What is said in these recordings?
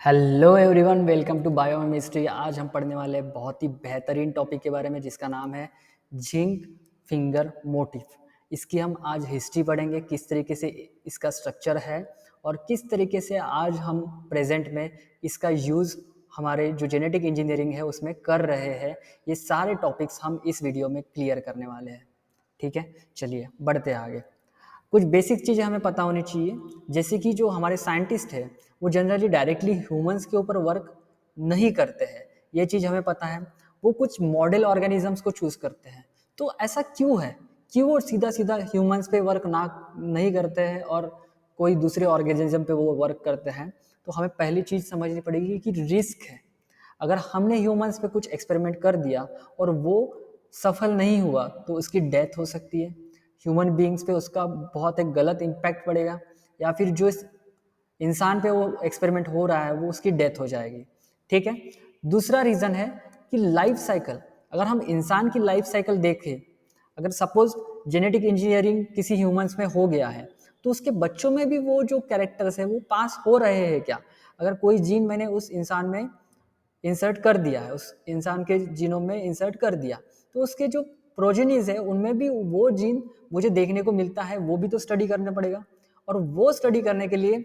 Hello everyone, welcome to biochemistry. आज हम पढ़ने वाले हैं बहुत ही बेहतरीन टॉपिक के बारे में जिसका नाम है जिंक फिंगर मोटिफ। इसकी हम आज हिस्ट्री पढ़ेंगे, किस तरीके से इसका स्ट्रक्चर है और किस तरीके से आज हम प्रेजेंट में इसका यूज़ हमारे जो जेनेटिक इंजीनियरिंग है उसमें कर रहे हैं। ये सारे टॉपिक्स हम इस वीडियो में क्लियर करने वाले हैं। ठीक है, चलिए बढ़ते हैं आगे। कुछ बेसिक चीज़ें हमें पता होनी चाहिए, जैसे कि जो हमारे साइंटिस्ट है वो जनरली डायरेक्टली ह्यूमंस के ऊपर वर्क नहीं करते हैं, ये चीज़ हमें पता है। वो कुछ मॉडल ऑर्गेनिजम्स को चूज करते हैं। तो ऐसा क्यों है, क्यों वो सीधा सीधा ह्यूमंस पे वर्क ना नहीं करते हैं और कोई दूसरे ऑर्गेनिज्म पे वो वर्क करते हैं? तो हमें पहली चीज़ समझनी पड़ेगी कि रिस्क है। अगर हमने ह्यूमंस पे कुछ एक्सपेरिमेंट कर दिया और वो सफल नहीं हुआ तो उसकी डेथ हो सकती है। ह्यूमन बीइंग्स पे उसका बहुत एक गलत इम्पैक्ट पड़ेगा, या फिर जो इस इंसान पे वो एक्सपेरिमेंट हो रहा है वो उसकी डेथ हो जाएगी। ठीक है। दूसरा रीज़न है कि लाइफ साइकिल। अगर हम इंसान की लाइफ साइकिल देखें, अगर सपोज जेनेटिक इंजीनियरिंग किसी ह्यूमंस में हो गया है तो उसके बच्चों में भी वो जो कैरेक्टर्स है वो पास हो रहे हैं क्या? अगर कोई जीन मैंने उस इंसान में इंसर्ट कर दिया है, उस इंसान के जीनोम में इंसर्ट कर दिया, तो उसके जो प्रोजेनीज है उनमें भी वो जीन मुझे देखने को मिलता है, वो भी तो स्टडी करना पड़ेगा। और वो स्टडी करने के लिए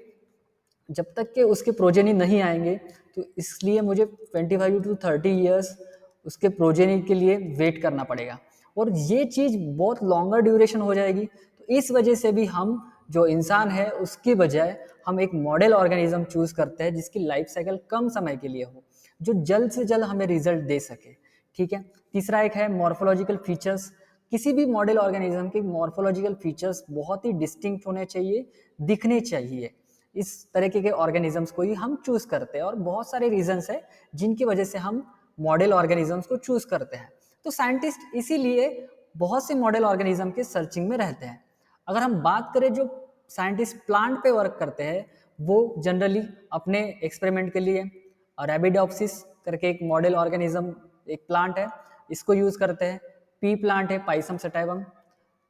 जब तक के उसके प्रोजेनी नहीं आएंगे तो इसलिए मुझे 25 to 30 ईयर्स उसके प्रोजेनी के लिए वेट करना पड़ेगा, और ये चीज़ बहुत लॉन्गर ड्यूरेशन हो जाएगी। तो इस वजह से भी हम जो इंसान है उसकी बजाय हम एक मॉडल ऑर्गेनिज्म चूज करते हैं जिसकी लाइफ साइकिल कम समय के लिए हो, जो जल्द से जल्द हमें रिजल्ट दे सके। ठीक है। तीसरा एक है मॉर्फोलॉजिकल फीचर्स। किसी भी मॉडल ऑर्गेनिज्म के मॉर्फोलॉजिकल फीचर्स बहुत ही डिस्टिंक्ट होने चाहिए, दिखने चाहिए। इस तरीके के ऑर्गेनिजम्स को ही हम चूज करते हैं, और बहुत सारे रीजंस है जिनकी वजह से हम मॉडल ऑर्गेनिजम्स को चूज करते हैं। तो साइंटिस्ट इसीलिए बहुत से मॉडल ऑर्गेनिज्म के सर्चिंग में रहते हैं। अगर हम बात करें जो साइंटिस्ट प्लांट पे वर्क करते हैं, वो जनरली अपने एक्सपेरिमेंट के लिए अरेबिडोप्सिस करके एक मॉडल ऑर्गेनिज्म, एक प्लांट है, इसको यूज करते हैं। पी प्लांट है पाइसम सटाइवम,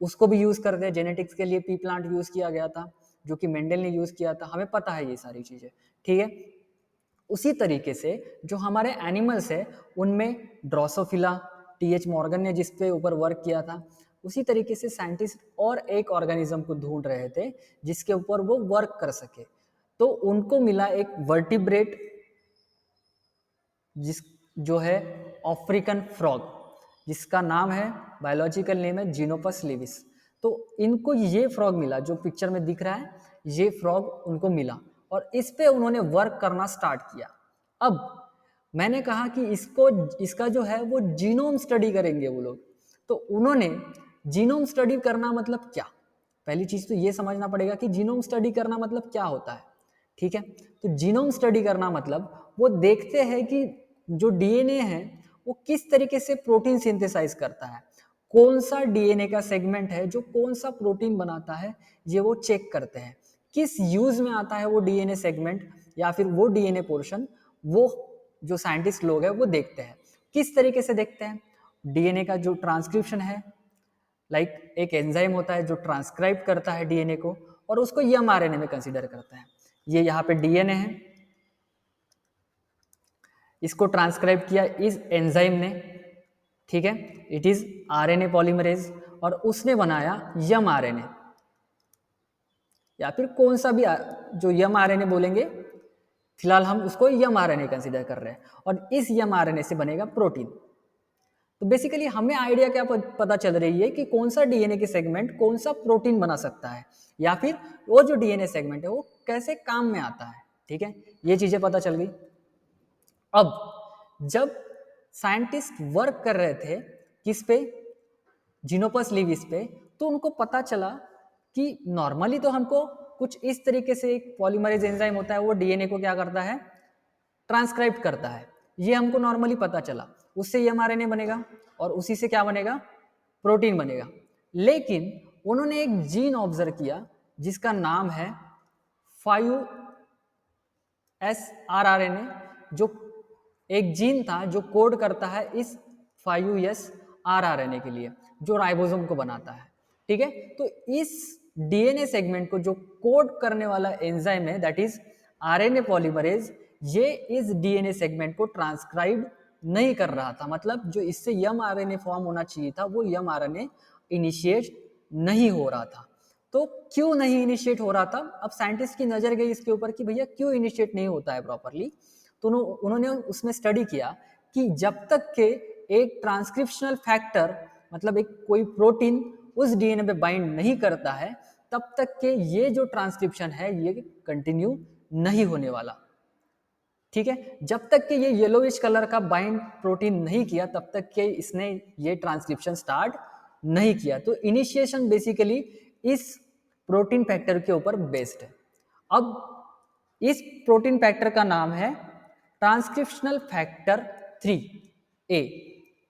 उसको भी यूज करते हैं। जेनेटिक्स के लिए पी प्लांट यूज किया गया था जो कि मेंडल ने यूज किया था, हमें पता है ये सारी चीजें। ठीक है। उसी तरीके से जो हमारे एनिमल्स है उनमें ड्रोसोफिला, टीएच मॉर्गन ने जिस पे ऊपर वर्क किया था, उसी तरीके से साइंटिस्ट और एक ऑर्गेनिज्म को ढूंढ रहे थे जिसके ऊपर वो वर्क कर सके। तो उनको मिला एक वर्टिब्रेट, जिस जो है अफ्रीकन फ्रॉग, जिसका नाम है, बायोलॉजिकल नेम है जीनोपस लिविस। तो इनको ये फ्रॉग मिला जो पिक्चर में दिख रहा है, ये फ्रॉग उनको मिला और इस पे उन्होंने वर्क करना स्टार्ट किया। अब मैंने कहा कि इसको, इसका जो है वो जीनोम स्टडी करेंगे वो लोग। तो उन्होंने जीनोम स्टडी करना मतलब क्या, पहली चीज तो ये समझना पड़ेगा कि जीनोम स्टडी करना मतलब क्या होता है। ठीक है। तो जीनोम स्टडी करना मतलब वो देखते हैं कि जो डीएनए है वो किस तरीके से प्रोटीन सिंथेसाइज करता है, कौन सा डीएनए का सेगमेंट है जो कौन सा प्रोटीन बनाता है, ये वो चेक करते हैं। किस यूज में आता है वो डीएनए सेगमेंट या फिर वो डीएनए पोर्शन, वो जो साइंटिस्ट लोग हैं वो देखते हैं। किस तरीके से देखते हैं? डीएनए का जो ट्रांसक्रिप्शन है, लाइक एक एंजाइम होता है जो ट्रांसक्राइब करता है डीएनए को और उसको एमआरएनए में कंसीडर करता है। ये यहाँ पे डीएनए है, इसको ट्रांसक्राइब किया इस एंजाइम ने। ठीक है, इट इज आरएनए पॉलीमरेज, और उसने बनाया एमआरएनए, या फिर कौन सा भी जो एमआरएनए बोलेंगे, फिलहाल हम उसको एमआरएनए कंसीडर कर रहे हैं, और इस एमआरएनए से बनेगा प्रोटीन। तो बेसिकली हमें आइडिया क्या पता चल रही है कि कौन सा डीएनए के सेगमेंट कौन सा प्रोटीन बना सकता है, या फिर वो जो डीएनए सेगमेंट है वो कैसे काम में आता है। ठीक है, ये चीजें पता चल गई। अब जब साइंटिस्ट वर्क कर रहे थे किस पे, जीनोपस लिविस पे, तो उनको पता चला कि नॉर्मली तो हमको कुछ इस तरीके से एक पॉलीमरेज एंजाइम होता है, वो डीएनए को क्या करता है, ट्रांसक्राइब करता है। ये हमको नॉर्मली पता चला, उससे एमआरएनए बनेगा और उसी से क्या बनेगा, प्रोटीन बनेगा। लेकिन उन्होंने एक जीन ऑब्जर्व किया जिसका नाम है 5S जो एक जीन था जो कोड करता है इस 5S के लिए, जो राइबोसोम को बनाता है। ठीक है, तो इस डीएनए सेगमेंट को जो कोड करने वाला एंजाइम है, दैट इज आरएनए पॉलीमरेज, ये इस डीएनए सेगमेंट को ट्रांसक्राइब नहीं कर रहा था, मतलब जो इससे mRNA फॉर्म होना चाहिए था वो mRNA इनिशिएट नहीं हो रहा था। तो क्यों नहीं इनिशिएट हो रहा था? अब साइंटिस्ट की नजर गई इसके ऊपर कि भैया क्यों इनिशिएट नहीं होता है प्रॉपरली। तो उन्होंने उसमें स्टडी किया कि जब तक के एक ट्रांसक्रिप्शनल फैक्टर, मतलब एक कोई प्रोटीन उस डीएनए पे बाइंड नहीं करता है, तब तक के ये जो ट्रांसक्रिप्शन है ये कंटिन्यू नहीं होने वाला। ठीक है, जब तक कि ये येलोइश कलर का बाइंड प्रोटीन नहीं किया तब तक के इसने ये ट्रांसक्रिप्शन स्टार्ट नहीं किया। तो इनिशिएशन बेसिकली इस प्रोटीन फैक्टर के ऊपर बेस्ड है। अब इस प्रोटीन फैक्टर का नाम है ट्रांसक्रिप्शनल फैक्टर 3A।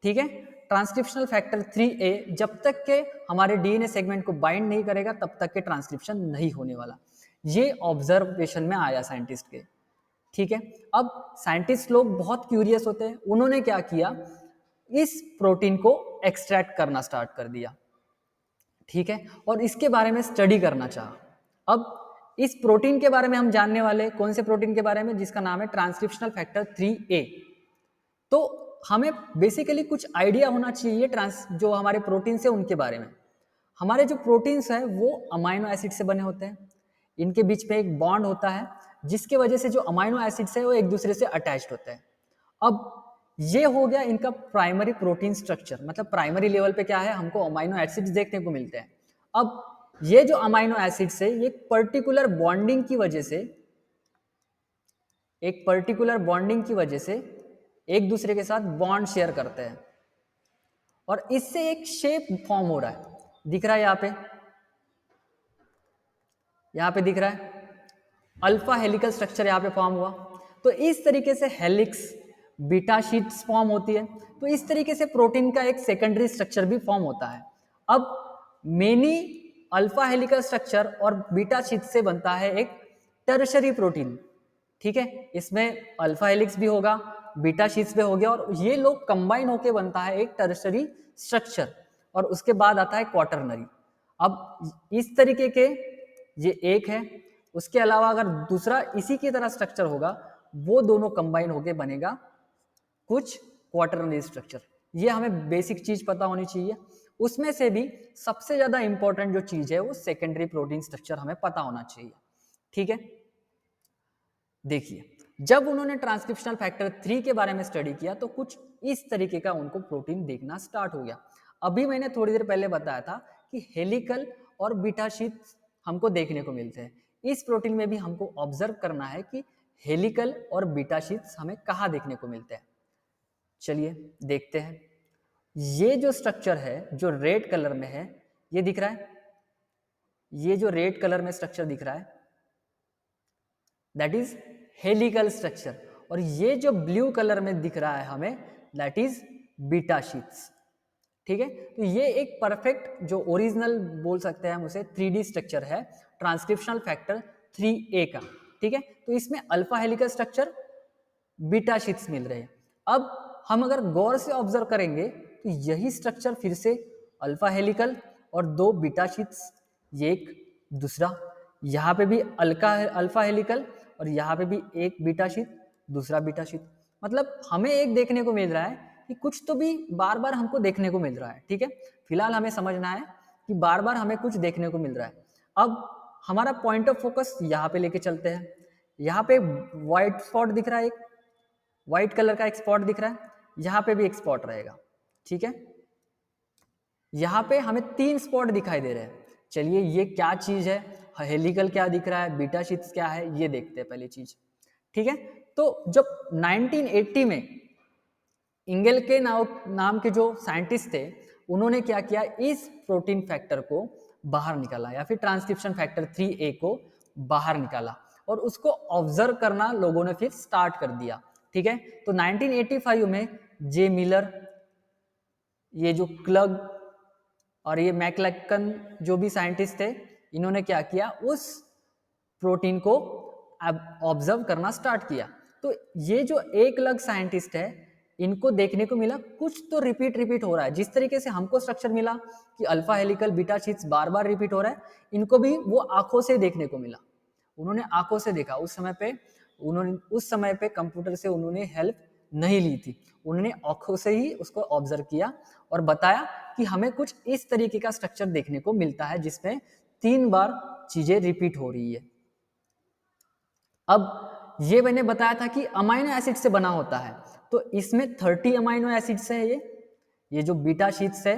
ठीक है, ट्रांसक्रिप्शनल फैक्टर 3A जब तक के हमारे डीएनए सेगमेंट को बाइंड नहीं करेगा तब तक के ट्रांसक्रिप्शन नहीं होने वाला। ये ऑब्जर्वेशन में आया साइंटिस्ट के। ठीक है, अब साइंटिस्ट लोग बहुत क्यूरियस होते हैं, उन्होंने क्या किया, इस प्रोटीन को एक्सट्रैक्ट करना स्टार्ट कर दिया। ठीक है, और इसके बारे में स्टडी करना चाहा। अब इस प्रोटीन के बारे में हम जानने वाले, कौन से प्रोटीन के बारे में, जिसका नाम है ट्रांसक्रिप्शनल फैक्टर 3A। तो हमें बेसिकली कुछ आइडिया होना चाहिए जो हमारे प्रोटीन से उनके बारे में। हमारे जो प्रोटीन्स हैं वो अमाइनो एसिड से बने होते हैं, इनके बीच में एक बॉन्ड होता है जिसके वजह से जो अमाइनो एसिड्स है वो एक दूसरे से अटैच्ड होते हैं। अब ये हो गया इनका प्राइमरी प्रोटीन स्ट्रक्चर, मतलब प्राइमरी लेवल पे क्या है, हमको अमाइनो एसिड्स देखने को मिलते हैं। अब ये जो अमाइनो एसिड्स है ये पर्टिकुलर बॉन्डिंग की वजह से, एक पर्टिकुलर बॉन्डिंग की वजह से एक दूसरे के साथ बॉन्ड शेयर करते हैं और इससे एक शेप फॉर्म हो रहा है, दिख रहा है यहाँ पे दिख रहा है अल्फा हेलिकल स्ट्रक्चर यहाँ पे फॉर्म हुआ। तो इस तरीके से हेलिक्स, बीटा शीट्स फॉर्म होती है। तो इस तरीके से प्रोटीन का एक सेकेंडरी स्ट्रक्चर भी फॉर्म होता है। अब मेनी अल्फा हेलिकल स्ट्रक्चर और बीटा शीट से बनता है एक टर्शरी प्रोटीन। ठीक है, इसमें अल्फा हेलिक्स भी होगा, बीटा शीट्स भी हो गया और ये लोग कंबाइन होके बनता है एक टर्शरी स्ट्रक्चर और उसके बाद आता है क्वाटरनरी। अब इस तरीके के ये एक है, उसके अलावा अगर दूसरा इसी की तरह स्ट्रक्चर होगा वो दोनों कंबाइन होके बनेगा कुछ क्वाटरनरी स्ट्रक्चर। ये हमें बेसिक चीज पता होनी चाहिए। उसमें से भी सबसे ज्यादा इंपॉर्टेंट जो चीज है वो सेकेंडरी प्रोटीन स्ट्रक्चर हमें पता होना चाहिए। ठीक है, देखिए जब उन्होंने ट्रांसक्रिप्शनल फैक्टर 3 के बारे में स्टडी किया तो कुछ इस तरीके का उनको प्रोटीन देखना स्टार्ट हो गया। अभी मैंने थोड़ी देर पहले बताया था कि हेलिकल और बीटा शीट्स हमको देखने को मिलते हैं। इस प्रोटीन में भी हमको ऑब्जर्व करना है कि हेलिकल और बीटा शीट्स हमें कहाँ देखने को मिलते हैं। चलिए देखते हैं। ये जो स्ट्रक्चर है जो रेड कलर में है, ये दिख रहा है, ये जो रेड कलर में स्ट्रक्चर दिख रहा है दैट इज हेलिकल स्ट्रक्चर, और ये जो ब्लू कलर में दिख रहा है हमें दैट इज बीटा शीट्स। ठीक है, तो ये एक परफेक्ट जो ओरिजिनल बोल सकते हैं हम उसे 3D स्ट्रक्चर है ट्रांसक्रिप्शनल फैक्टर 3A का। ठीक है, तो इसमें alpha helical structure, beta sheets मिल रहे हैं। अब हम अगर गौर से ऑब्जर्व करेंगे तो यही स्ट्रक्चर फिर से अल्फा हेलिकल और 2 बीटा शीट्स, ये एक दूसरा, यहाँ पे भी अल्फा हेलिकल और यहाँ पे भी एक बीटा शीट, दूसरा बीटा शीट। मतलब हमें एक देखने को मिल रहा है कि कुछ तो भी बार बार हमको देखने को मिल रहा है। ठीक है, फिलहाल हमें समझना है कि बार बार हमें कुछ देखने को मिल रहा है। अब हमारा पॉइंट ऑफ फोकस यहाँ पे लेके चलते हैं। यहाँ पे व्हाइट स्पॉट दिख रहा है, एक व्हाइट कलर का एक स्पॉट दिख रहा है, यहाँ पे भी एक स्पॉट रहेगा। ठीक है, यहाँ पे हमें 3 स्पॉट दिखाई दे रहे हैं। चलिए ये क्या चीज है, हेलिकल क्या दिख रहा है, बीटा शीट्स क्या है, ये देखते हैं पहली चीज। ठीक है, तो जब 1980 में इंगेल के नाम के जो साइंटिस्ट थे उन्होंने क्या किया, इस प्रोटीन फैक्टर को बाहर निकाला या फिर ट्रांसक्रिप्शन फैक्टर 3A को बाहर निकाला और उसको ऑब्जर्व करना लोगों ने फिर स्टार्ट कर दिया। ठीक है, तो 1985 में जे मिलर, ये जो क्लग और ये मैकलैकन जो भी साइंटिस्ट थे, इन्होंने क्या किया, उस प्रोटीन को ऑब्जर्व करना स्टार्ट किया। तो ये जो एक अलग साइंटिस्ट है इनको देखने को मिला कुछ तो रिपीट हो रहा है। जिस तरीके से हमको स्ट्रक्चर मिला कि अल्फा हेलिकल बीटा शीट्स बार बार रिपीट हो रहा है, इनको भी वो आंखों से देखने को मिला। उन्होंने आंखों से देखा। उस समय पे उन्होंने उस समय पे कंप्यूटर से उन्होंने हेल्प नहीं ली थी, उन्होंने आंखों से ही उसको ऑब्जर्व किया और बताया कि हमें कुछ इस तरीके का स्ट्रक्चर देखने को मिलता है जिसमें 3 बार चीजें रिपीट हो रही है। अब ये मैंने बताया था कि अमाइनो एसिड से बना होता है, तो इसमें 30 अमाइनो एसिड्स है, ये जो बीटा शीट्स है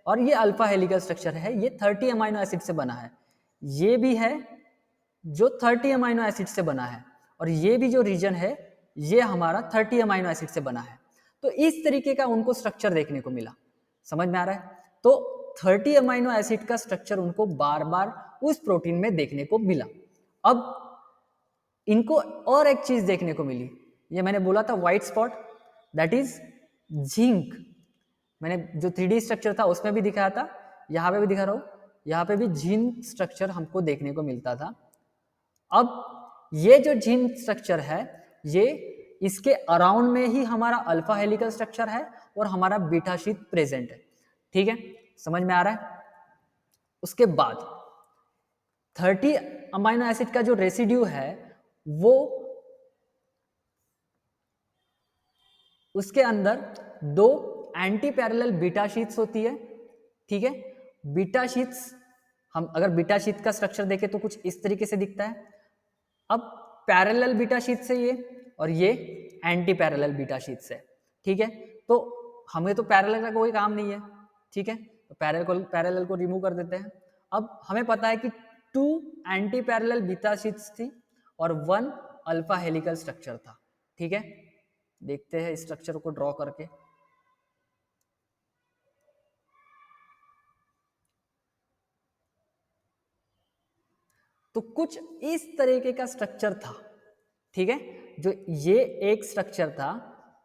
और ये अल्फा हेलिकल स्ट्रक्चर है, ये 30 अमाइनो एसिड से बना है। ये भी है जो 30 अमाइनो एसिड से बना है और ये भी जो रीजन है ये हमारा 30 अमाइनो एसिड से बना है। तो इस तरीके का उनको स्ट्रक्चर देखने को मिला, समझ में आ रहा है? तो 30 अमाइनो एसिड का स्ट्रक्चर उनको बार बार उस प्रोटीन में देखने को मिला। अब इनको और एक चीज देखने को मिली, ये मैंने बोला था white spot, that is zinc. मैंने जो 3D स्ट्रक्चर था उसमें भी दिखाया था, यहाँ पे भी दिखा रहा हूँ, यहाँ पे भी जिंक स्ट्रक्चर हमको देखने को मिलता था। अब ये जो जिंक स्ट्रक्चर है ये इसके अराउंड में ही हमारा अल्फा हेलिकल स्ट्रक्चर है और हमारा बीटा शीट प्रेजेंट है, ठीक है, समझ में आ रहा है? उसके बाद 30 अमाइनो एसिड का जो रेसिड्यू है वो उसके अंदर 2 एंटी पैरेलल बीटा शीट्स होती है, ठीक है। बीटा शीट्स, हम अगर बीटा शीट का स्ट्रक्चर देखें तो कुछ इस तरीके से दिखता है। अब पैरेलल बीटा शीट्स है ये और ये एंटी पैरेलल बीटा शीट्स है, ठीक है। तो हमें तो पैरेलल का कोई काम नहीं है, ठीक है, तो पैरेलल को रिमूव कर देते हैं। अब हमें पता है कि 2 एंटी पैरेलल बीटा शीट्स थी और 1 अल्फा हेलिकल स्ट्रक्चर था, ठीक है। देखते हैं स्ट्रक्चर को ड्रॉ करके। तो कुछ इस तरीके का स्ट्रक्चर था, ठीक है। जो ये एक स्ट्रक्चर था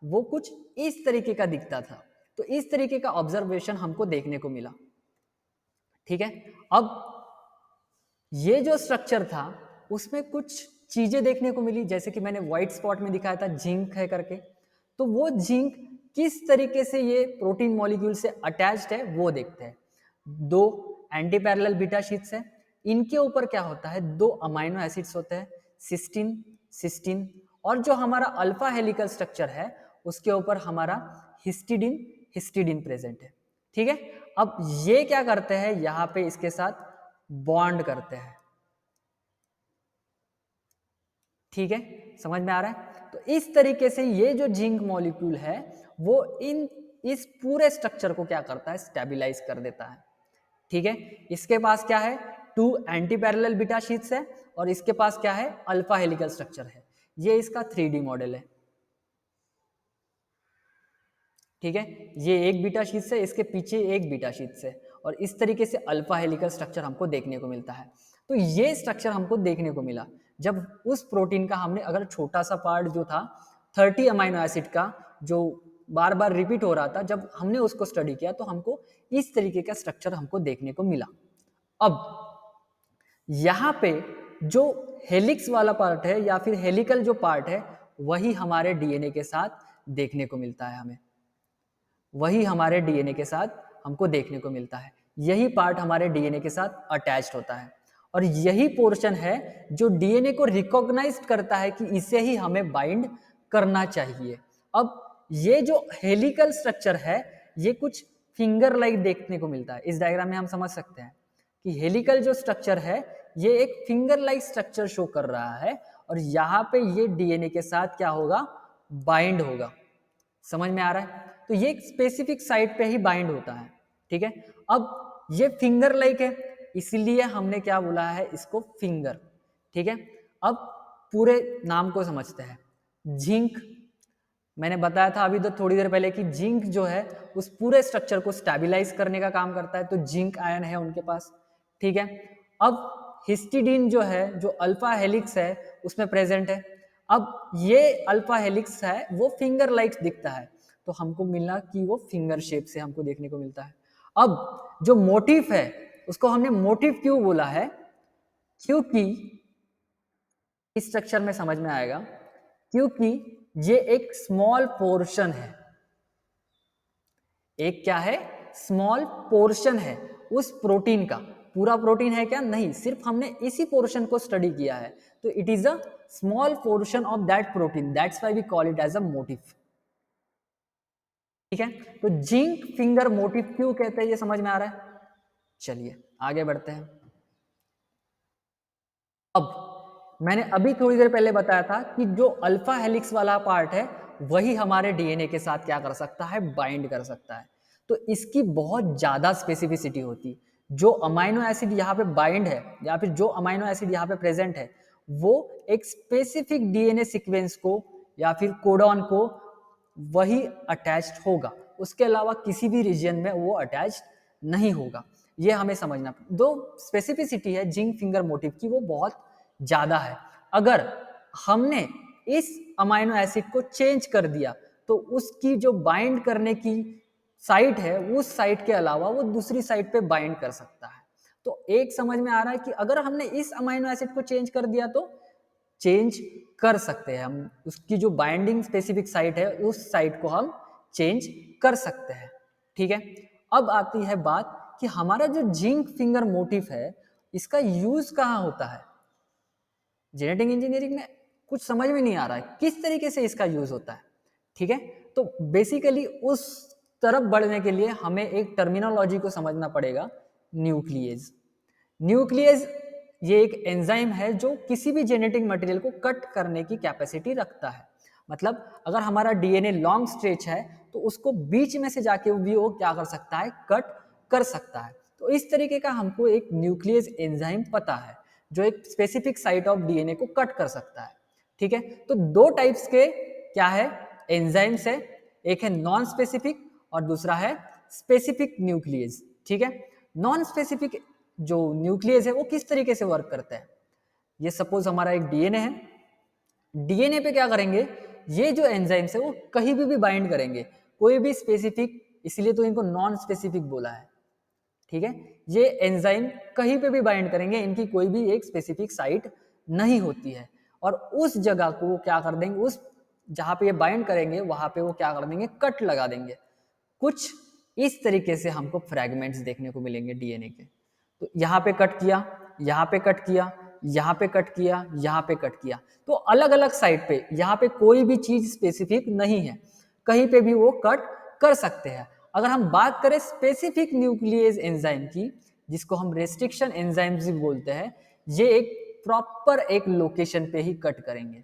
वो कुछ इस तरीके का दिखता था, तो इस तरीके का ऑब्जर्वेशन हमको देखने को मिला, ठीक है। अब ये जो स्ट्रक्चर था उसमें कुछ चीजें देखने को मिली, जैसे कि मैंने व्हाइट स्पॉट में दिखाया था जिंक है करके, तो वो जिंक किस तरीके से ये प्रोटीन मॉलिक्यूल से अटैच्ड है वो देखते हैं। 2 एंटी पैरेलल बीटा शीट्स है, इनके ऊपर क्या होता है 2 अमाइनो एसिड्स होते हैं, सिस्टीन सिस्टीन, और जो हमारा अल्फा हेलिकल स्ट्रक्चर है उसके ऊपर हमारा हिस्टिडीन हिस्टिडीन प्रेजेंट है, ठीक है। अब ये क्या करते हैं, यहां पे इसके साथ बॉन्ड करते हैं, ठीक है, समझ में आ रहा है? तो इस तरीके से ये जो जिंक मॉलिक्यूल है वो इस पूरे स्ट्रक्चर को क्या करता है, स्टेबलाइज कर देता है, ठीक है। इसके पास क्या है 2 एंटी पैरेलल बीटा शीट्स है और इसके पास क्या है अल्फा हेलिकल स्ट्रक्चर है। ये इसका 3D मॉडल है, ठीक है। ये एक बीटा शीट्स है, इसके पीछे एक बीटा शीट्स है और इस तरीके से अल्फा हेलिकल स्ट्रक्चर हमको देखने को मिलता है। तो ये स्ट्रक्चर हमको देखने को मिला जब उस प्रोटीन का हमने अगर छोटा सा पार्ट जो था 30 अमाइनो एसिड का जो बार बार रिपीट हो रहा था, जब हमने उसको स्टडी किया तो हमको इस तरीके का स्ट्रक्चर हमको देखने को मिला। अब यहाँ पे जो हेलिक्स वाला पार्ट है या फिर हेलिकल जो पार्ट है वही हमारे डीएनए के साथ देखने को मिलता है, हमें वही हमारे डीएनए के साथ हमको देखने को मिलता है। यही पार्ट हमारे डीएनए के साथ अटैच्ड होता है और यही पोर्शन है जो डीएनए को रिकॉग्नाइज करता है कि इसे ही हमें बाइंड करना चाहिए। अब ये जो हेलिकल स्ट्रक्चर है ये कुछ फिंगर लाइक देखने को मिलता है। इस डायग्राम में हम समझ सकते हैं कि हेलिकल जो स्ट्रक्चर है ये एक फिंगर लाइक स्ट्रक्चर शो कर रहा है और यहाँ पे ये डीएनए के साथ क्या होगा, बाइंड होगा, समझ में आ रहा है? तो ये एक स्पेसिफिक साइट पे ही बाइंड होता है, ठीक है। अब ये फिंगर लाइक है इसलिए हमने क्या बोला है इसको फिंगर, ठीक है। अब पूरे नाम को समझते हैं। जिंक, मैंने बताया था अभी तो थोड़ी देर पहले कि जिंक जो है उस पूरे स्ट्रक्चर को स्टेबलाइज करने का काम करता है, तो जिंक आयन है उनके पास, ठीक है। अब हिस्टिडीन जो है जो अल्फा हेलिक्स है उसमें प्रेजेंट है। अब ये अल्फा हेलिक्स है वो फिंगर लाइक दिखता है, तो हमको मिला कि वो फिंगर शेप से हमको देखने को मिलता है। अब जो मोटिफ है उसको हमने मोटिफ क्यों बोला है, क्योंकि इस स्ट्रक्चर में समझ में आएगा, क्योंकि ये एक स्मॉल पोर्शन है, एक क्या है स्मॉल पोर्शन है उस प्रोटीन का, पूरा प्रोटीन है क्या? नहीं, सिर्फ हमने इसी पोर्शन को स्टडी किया है, तो it is a small portion of that protein, that's why we call it as a motif. ठीक है, तो जिंक फिंगर मोटिफ क्यों कहते हैं ये समझ में आ रहा है? चलिए आगे बढ़ते हैं। अब मैंने अभी थोड़ी देर पहले बताया था कि जो अल्फा हेलिक्स वाला पार्ट है वही हमारे डीएनए के साथ क्या कर सकता है? बाइंड कर सकता है। तो इसकी बहुत ज्यादा स्पेसिफिसिटी होती, जो अमाइनो एसिड यहाँ पे बाइंड है या फिर जो अमाइनो एसिड यहाँ पे प्रेजेंट है वो एक स्पेसिफिक डीएनए सीक्वेंस को या फिर कोडॉन को वही अटैच्ड होगा, उसके अलावा किसी भी रीजन में वो अटैच्ड नहीं होगा। ये हमें समझना, दो स्पेसिफिसिटी है जिंक फिंगर मोटिफ की वो बहुत ज्यादा है। अगर हमने इस अमाइनो एसिड को चेंज कर दिया तो उसकी जो बाइंड करने की साइट है उस साइट के अलावा वो दूसरी साइट पे बाइंड कर सकता है। तो एक समझ में आ रहा है कि अगर हमने इस अमाइनो एसिड को चेंज कर दिया तो चेंज कर सकते हैं हम, उसकी जो बाइंडिंग स्पेसिफिक साइट है उस साइट को हम चेंज कर सकते हैं। ठीक है, अब आती है बात कि हमारा जो जिंक फिंगर मोटिफ है इसका यूज कहाँ होता है? जेनेटिक इंजीनियरिंग में कुछ समझ में नहीं आ रहा है किस तरीके से इसका यूज होता है। ठीक है, तो बेसिकली उस तरफ बढ़ने के लिए हमें एक टर्मिनोलॉजी को समझना पड़ेगा, न्यूक्लियस। न्यूक्लियस ये एक एंजाइम है जो किसी भी जेनेटिक मटेरियल को कट करने की कैपेसिटी रखता है। मतलब अगर हमारा डीएनए लॉन्ग स्ट्रेच है तो उसको बीच में से जाके भी वो क्या कर सकता है? कट कर सकता है। तो इस तरीके का हमको एक न्यूक्लियस एंजाइम पता है जो एक स्पेसिफिक साइट ऑफ डीएनए को कट कर सकता है। ठीक है, तो दो टाइप्स के क्या है? एंजाइम्स है, एक है नॉन स्पेसिफिक और दूसरा है स्पेसिफिक न्यूक्लियस। ठीक है, नॉन स्पेसिफिक जो न्यूक्लियस है वो किस तरीके से वर्क करता है? ये सपोज हमारा एक डीएनए है, डीएनए पे क्या करेंगे? ये जो एंजाइम्स है वो कहीं भी बाइंड करेंगे, कोई भी स्पेसिफिक, इसलिए तो इनको नॉन स्पेसिफिक बोला है। ठीक है, ये एंजाइम कहीं पे भी बाइंड करेंगे, इनकी कोई भी एक स्पेसिफिक साइट नहीं होती है, और उस जगह को क्या कर देंगे, उस जहां पे ये बाइंड करेंगे वहां पे वो क्या कर देंगे? कट लगा देंगे। कुछ इस तरीके से हमको फ्रैगमेंट्स देखने को मिलेंगे डीएनए के। तो यहाँ पे कट किया, यहाँ पे कट किया, यहाँ पे कट किया, यहाँ पे कट किया, तो अलग अलग साइड पे, यहाँ पे कोई भी चीज स्पेसिफिक नहीं है, कहीं पे भी वो कट कर सकते हैं। अगर हम बात करें स्पेसिफिक न्यूक्लियस एंजाइम की, जिसको हम रेस्ट्रिक्शन एंजाइम्स भी बोलते हैं, ये एक प्रॉपर एक लोकेशन पे ही कट करेंगे।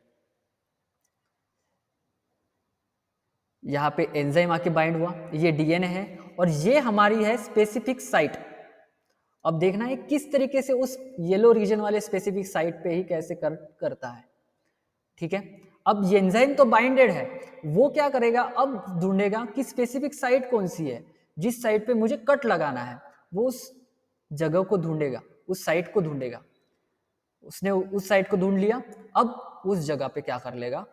यहाँ पे एंजाइम आके बाइंड हुआ, ये डीएनए है और ये हमारी है स्पेसिफिक साइट। अब देखना है किस तरीके से उस येलो रीजन वाले स्पेसिफिक साइट पे ही कैसे करता है। ठीक है, अब ये एंजाइम तो बाइंडेड है, वो क्या करेगा? अब ढूंढेगा कि स्पेसिफिक साइट कौन सी है जिस साइट पे मुझे कट लगाना है, वो उस जगह को ढूंढेगा, उस साइट को ढूंढेगा। उसने उस साइट को ढूंढ लिया, अब उस जगह पे क्या कर लेगा?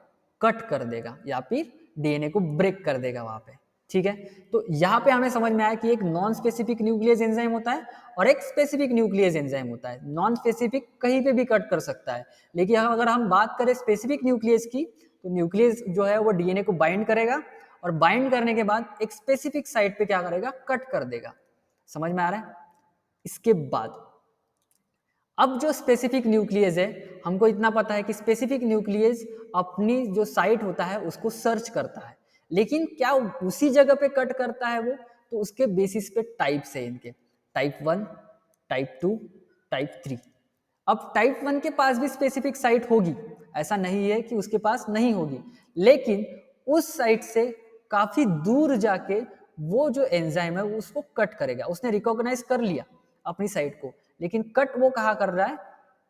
कट कर देगा या फिर डीएनए को ब्रेक कर देगा वहां पे। ठीक है, तो यहाँ पे हमें समझ में आया कि एक नॉन स्पेसिफिक न्यूक्लियस एंजाइम होता है और एक स्पेसिफिक न्यूक्लियस एंजाइम होता है। नॉन स्पेसिफिक कहीं पे भी कट कर सकता है, लेकिन अगर हम बात करें स्पेसिफिक न्यूक्लियस की, तो न्यूक्लियस जो है वो डीएनए को बाइंड करेगा और बाइंड करने के बाद एक स्पेसिफिक साइट पे क्या करेगा? कट कर देगा। समझ में आ रहा है? इसके बाद अब जो स्पेसिफिक न्यूक्लियस है, हमको इतना पता है कि स्पेसिफिक न्यूक्लियस अपनी जो साइट होता है उसको सर्च करता है, लेकिन क्या उसी जगह पे कट करता है वो? तो उसके बेसिस पे टाइप्स है इनके, टाइप 1, टाइप 2, टाइप 3। अब टाइप 1 के पास भी स्पेसिफिक साइट होगी, ऐसा नहीं है कि उसके पास नहीं होगी, लेकिन उस साइट से काफी दूर जाके वो जो एंजाइम है उसको कट करेगा। उसने रिकॉग्नाइज कर लिया अपनी साइट को, लेकिन कट वो कहाँ कर रहा है?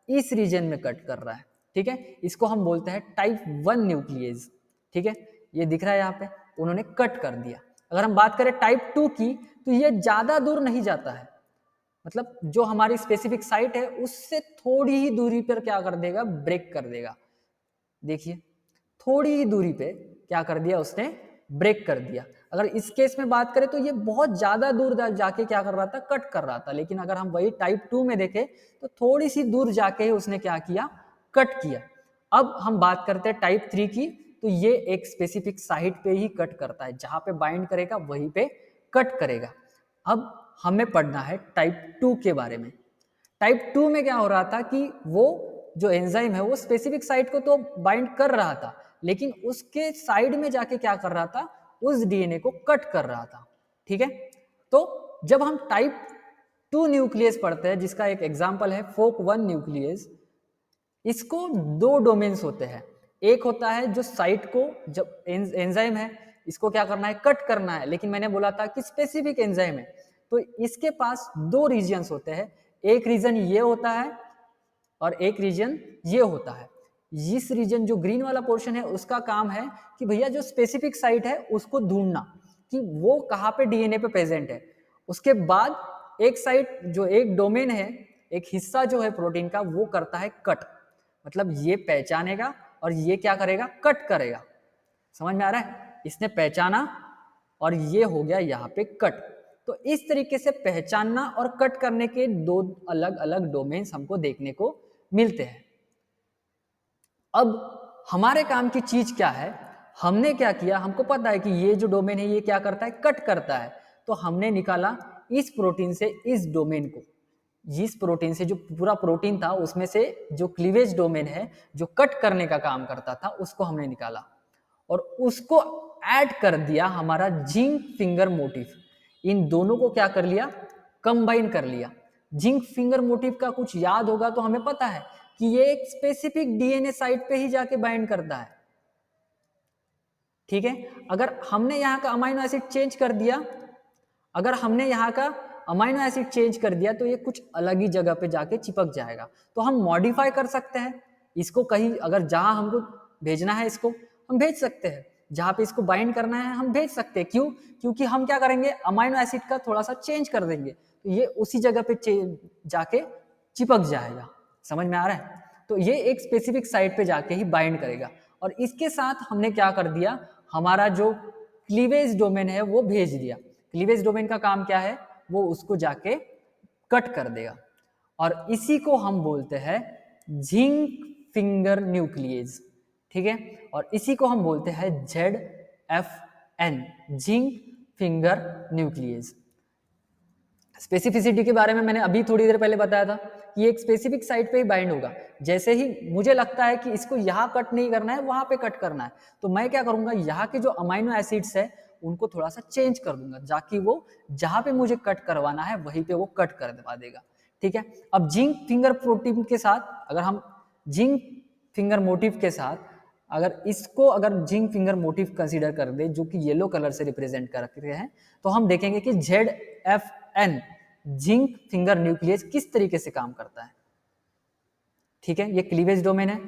इस रीजन में कट कर रहा है। ठीक है, इसको हम बोलते हैं टाइप 1 न्यूक्लियस। ठीक है, ये दिख रहा है यहाँ पे, उन्होंने कट कर दिया। अगर हम बात करें टाइप 2 की, तो ये ज्यादा दूर नहीं जाता है, मतलब जो हमारी स्पेसिफिक साइट है उससे थोड़ी ही दूरी पर क्या कर देगा? ब्रेक कर देगा। देखिए, थोड़ी ही दूरी पे क्या कर दिया उसने? ब्रेक कर दिया। अगर इस केस में बात करें तो ये बहुत ज्यादा दूर जाके क्या कर रहा था? कट कर रहा था। लेकिन अगर हम वही टाइप 2 में देखें तो थोड़ी सी दूर जाके ही उसने क्या किया? कट किया। अब हम बात करते हैं टाइप 3 की, तो ये एक स्पेसिफिक साइट पे ही कट करता है, जहां पे बाइंड करेगा वहीं पे कट करेगा। अब हमें पढ़ना है टाइप 2 के बारे में। टाइप 2 में क्या हो रहा था कि वो जो एंजाइम है वो स्पेसिफिक साइट को तो बाइंड कर रहा था, लेकिन उसके साइड में जाके क्या कर रहा था, उस डीएनए को कट कर रहा था। ठीक है, तो जब हम टाइप 2 न्यूक्लियस पढ़ते हैं, जिसका एक एग्जांपल है फोक 1 न्यूक्लियस, इसको दो डोमेन्स होते हैं। एक होता है जो साइट को, जब एंजाइम है इसको क्या करना है, कट करना है, लेकिन मैंने बोला था कि स्पेसिफिक एंजाइम है, तो इसके पास दो रीजन्स होते हैं। एक रीजन ये होता है और एक रीजन ये होता है। इस रीजन जो ग्रीन वाला पोर्शन है उसका काम है कि भैया जो स्पेसिफिक साइट है उसको ढूंढना कि वो कहाँ पे डीएनए पे प्रेजेंट है। उसके बाद एक साइट जो एक डोमेन है, एक हिस्सा जो है प्रोटीन का, वो करता है कट, मतलब ये पहचानेगा और ये क्या करेगा, कट करेगा। समझ में आ रहा है, इसने पहचाना और ये हो गया यहाँ पे कट। तो इस तरीके से पहचानना और कट करने के दो अलग अलग डोमेन्स हमको देखने को मिलते हैं। अब हमारे काम की चीज क्या है, हमने क्या किया, हमको पता है कि ये जो डोमेन है ये क्या करता है, कट करता है, तो हमने निकाला इस प्रोटीन से इस डोमेन को, इस प्रोटीन से जो पूरा प्रोटीन था उसमें से जो क्लीवेज डोमेन है जो कट करने का काम करता था उसको हमने निकाला और उसको ऐड कर दिया हमारा जिंक फिंगर मोटिफ। इन दोनों को क्या कर लिया, कंबाइन कर लिया। जिंक फिंगर मोटिफ का कुछ याद होगा तो हमें पता है कि ये एक स्पेसिफिक डीएनए साइट पे ही जाके बाइंड करता है। ठीक है, अगर हमने यहाँ का अमाइनो एसिड चेंज कर दिया, अगर हमने यहाँ का अमाइनो एसिड चेंज कर दिया तो ये कुछ अलग ही जगह पे जाके चिपक जाएगा। तो हम मॉडिफाई कर सकते हैं इसको, कहीं अगर जहां हमको भेजना है इसको हम भेज सकते हैं, जहां पे इसको बाइंड करना है हम भेज सकते हैं। क्यों, क्योंकि हम क्या करेंगे, अमाइनो एसिड का थोड़ा सा चेंज कर देंगे तो ये उसी जगह पे जाके चिपक जाएगा। समझ में आ रहा है, तो ये एक स्पेसिफिक साइट पे जाके ही बाइंड करेगा। और इसके साथ हमने क्या कर दिया, हमारा जो क्लीवेज डोमेन है वो भेज दिया। क्लीवेज डोमेन का काम क्या है, वो उसको जाके कट कर देगा और इसी को हम बोलते हैं जिंक फिंगर न्यूक्लियेज। ठीक है, और इसी को हम बोलते हैं ZFN, zinc finger nuclease. Specificity के बारे में मैंने अभी थोड़ी देर पहले बताया था कि ये एक स्पेसिफिक साइट पे ही बाइंड होगा। जैसे ही मुझे लगता है कि इसको यहाँ कट नहीं करना है, वहां पे कट करना है, तो मैं क्या करूंगा, यहाँ के जो अमाइनो एसिड्स है उनको थोड़ा सा चेंज कर दूंगा, जाकि वो जहां पे मुझे कट करवाना है वहीं पे वो कट कर दवा देगा। ठीक है, अब जिंक फिंगर प्रोटीन के साथ, अगर हम जिंक फिंगर मोटिव के साथ अगर इसको अगर जिंक फिंगर मोटिव कंसीडर कर दे, जो कि येलो कलर से रिप्रेजेंट करते हैं, तो हम देखेंगे कि ZFN, जिंक फिंगर न्यूक्लियस, किस तरीके से काम करता है। ठीक है, ये क्लीवेज डोमेन है।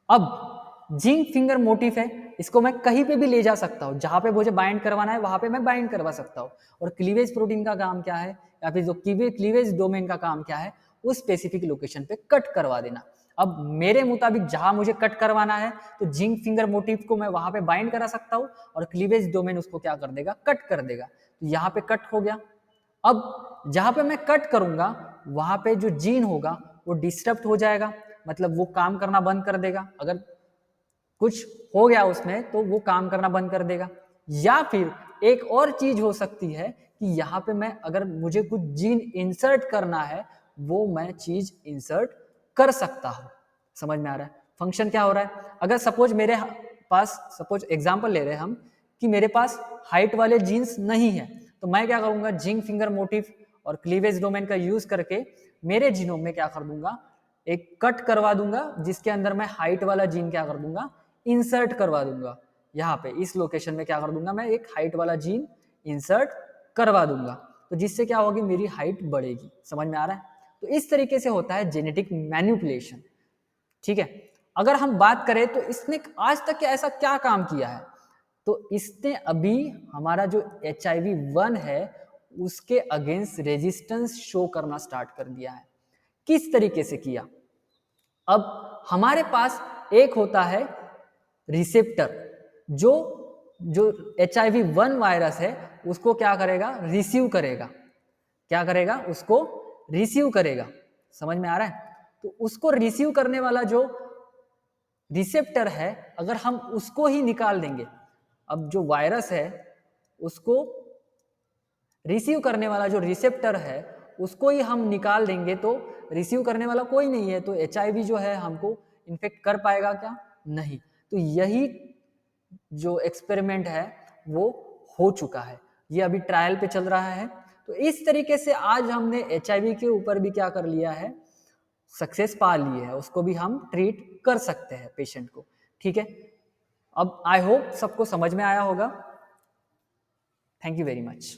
अब जिंक फिंगर मोटिफ है, इसको मैं कहीं पे भी ले जा सकता हूं, जहां पे मुझे बाइंड करवाना है वहां पे मैं बाइंड करवा सकता हूं। और क्लीवेज प्रोटीन का काम क्या है, या फिर जो क्लीवेज डोमेन का काम क्या है, उस स्पेसिफिक लोकेशन पे कट करवा देना। अब मेरे मुताबिक जहां मुझे कट करवाना है तो जिंक फिंगर मोटिफ को मैं वहां पे बाइंड करा सकता हूं और क्लीवेज डोमेन उसको क्या कर देगा, कट कर देगा। तो यहाँ पे कट हो गया। अब जहां पे मैं कट करूंगा वहां पे जो जीन होगा वो डिस्टर्ब हो जाएगा, मतलब वो काम करना बंद कर देगा। अगर कुछ हो गया उसमें तो वो काम करना बंद कर देगा। या फिर एक और चीज हो सकती है कि यहाँ पे मैं, अगर मुझे कुछ जीन इंसर्ट करना है, वो मैं चीज इंसर्ट कर सकता हूं। समझ में आ रहा है फंक्शन क्या हो रहा है। अगर सपोज मेरे पास, सपोज एग्जांपल ले रहे हैं हम कि मेरे पास हाइट वाले जीन्स नहीं है, तो मैं क्या करूंगा, जिंक फिंगर मोटिफ और क्लीवेज डोमेन का यूज करके मेरे जीनोम में क्या कर दूंगा, एक कट करवा दूंगा, जिसके अंदर मैं हाइट वाला जीन क्या कर दूंगा, इंसर्ट करवा दूंगा। यहाँ पे इस लोकेशन में क्या कर दूंगा, मैं एक हाइट वाला जीन इंसर्ट करवा दूंगा, तो जिससे क्या होगी, मेरी हाइट बढ़ेगी। समझ में आ रहा है, तो इस तरीके से होता है जेनेटिक मैन्युपुलेशन। ठीक है, अगर हम बात करें तो इसने आज तक ऐसा क्या काम किया है, तो इसने अभी हमारा जो HIV-1 है उसके अगेंस्ट रेजिस्टेंस शो करना स्टार्ट कर दिया है। किस तरीके से किया, अब हमारे पास एक होता है रिसेप्टर, जो जो HIV-1 वायरस है उसको क्या करेगा, रिसीव करेगा। क्या करेगा, उसको रिसीव करेगा। समझ में आ रहा है, तो उसको रिसीव करने वाला जो रिसेप्टर है, अगर हम उसको ही निकाल देंगे, अब जो वायरस है उसको रिसीव करने वाला जो रिसेप्टर है उसको ही हम निकाल देंगे, तो रिसीव करने वाला कोई नहीं है, तो HIV जो है हमको इन्फेक्ट कर पाएगा क्या? नहीं। तो यही जो एक्सपेरिमेंट है वो हो चुका है, ये अभी ट्रायल पे चल रहा है। तो इस तरीके से आज हमने HIV के ऊपर भी क्या कर लिया है, सक्सेस पा ली है, उसको भी हम ट्रीट कर सकते हैं पेशेंट को। ठीक है, अब आई होप सबको समझ में आया होगा। Thank you very much.